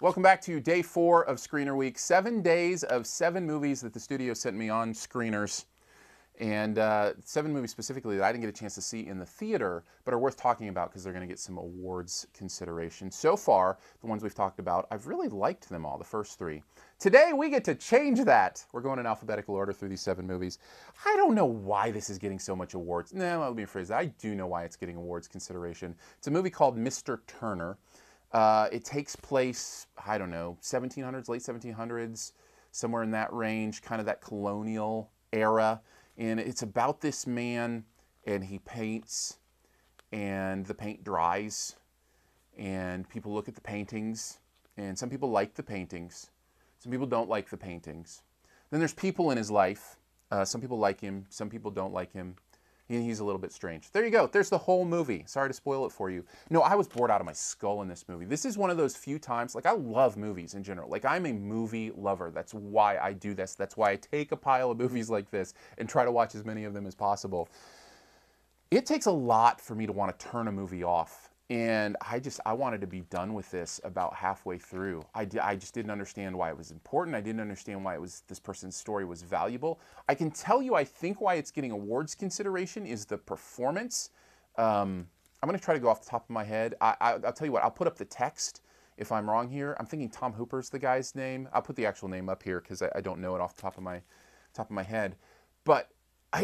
Welcome back to day 4 of Screener Week. 7 days of 7 movies that the studio sent me on screeners. And 7 movies specifically that I didn't get a chance to see in the theater, but are worth talking about because they're going to get some awards consideration. So far, the ones we've talked about, I've really liked them all, the first 3. Today, we get to change that. We're going in alphabetical order through these 7 movies. I don't know why this is getting so much awards. No, let me rephrase that. I do know why it's getting awards consideration. It's a movie called Mr. Turner. It takes place, I don't know, 1700s, late 1700s, somewhere in that range, kind of that colonial era. And it's about this man, and he paints, and the paint dries, and people look at the paintings, and some people like the paintings, some people don't like the paintings. Then there's people in his life. Some people like him, some people don't like him. He's a little bit strange. There you go. There's the whole movie. Sorry to spoil it for you. No, I was bored out of my skull in this movie. This is one of those few times, like I love movies in general. Like I'm a movie lover. That's why I do this. That's why I take a pile of movies like this and try to watch as many of them as possible. It takes a lot for me to want to turn a movie off. And I wanted to be done with this about halfway through. I just didn't understand why it was important. I didn't understand why this person's story was valuable. I can tell you, I think why it's getting awards consideration is the performance. I'm going to try to go off the top of my head. I'll tell you what, I'll put up the text if I'm wrong here. I'm thinking Tom Hooper's the guy's name. I'll put the actual name up here because I don't know it off the top of my head. But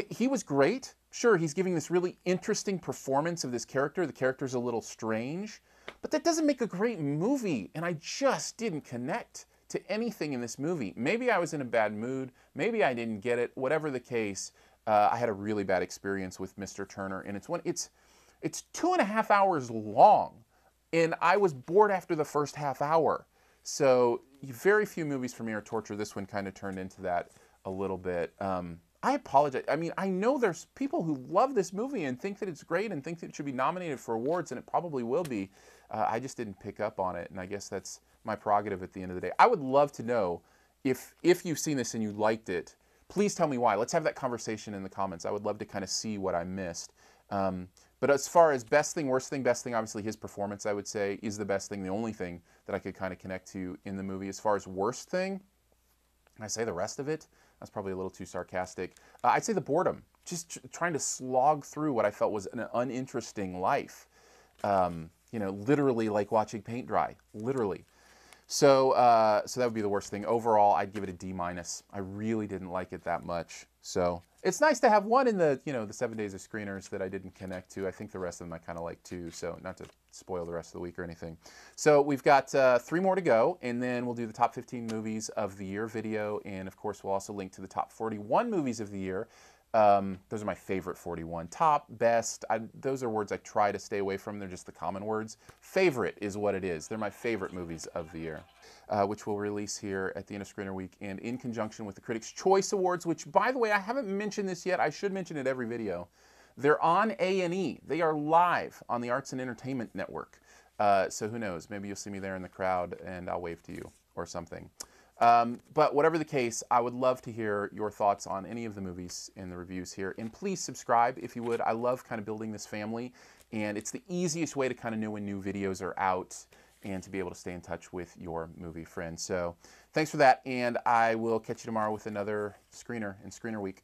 he was great. Sure, he's giving this really interesting performance of this character. The character's a little strange, but that doesn't make a great movie, and I just didn't connect to anything in this movie. Maybe I was in a bad mood. Maybe I didn't get it. Whatever the case, I had a really bad experience with Mr. Turner, and it's 2.5 hours long, and I was bored after the first half hour. So very few movies for me are torture. This one kind of turned into that a little bit. I apologize. I mean, I know there's people who love this movie and think that it's great and think that it should be nominated for awards, and it probably will be. I just didn't pick up on it, and I guess that's my prerogative at the end of the day. I would love to know if you've seen this and you liked it. Please tell me why. Let's have that conversation in the comments. I would love to kind of see what I missed. But as far as best thing, worst thing, best thing, obviously his performance, I would say, is the best thing, the only thing that I could kind of connect to in the movie. As far as worst thing, can I say the rest of it? That's probably a little too sarcastic. I'd say the boredom. Just trying to slog through what I felt was an uninteresting life. Literally like watching paint dry. Literally. So that would be the worst thing. Overall, I'd give it a D-. I really didn't like it that much. So it's nice to have one in the 7 days of screeners that I didn't connect to. I think the rest of them I kind of like too. So not to spoil the rest of the week or anything. So we've got 3 more to go, and then we'll do the top 15 movies of the year video, and of course we'll also link to the top 41 movies of the year. Those are my favorite 41. Top, best, those are words I try to stay away from. They're just the common words. Favorite is what it is. They're my favorite movies of the year, which we'll release here at the end of Screener Week and in conjunction with the Critics' Choice Awards, which, by the way, I haven't mentioned this yet. I should mention it every video. They're on A&E. They are live on the Arts and Entertainment Network. So who knows? Maybe you'll see me there in the crowd and I'll wave to you or something. But whatever the case, I would love to hear your thoughts on any of the movies in the reviews here. And please subscribe if you would. I love kind of building this family, and it's the easiest way to kind of know when new videos are out and to be able to stay in touch with your movie friends. So thanks for that, and I will catch you tomorrow with another screener in Screener Week.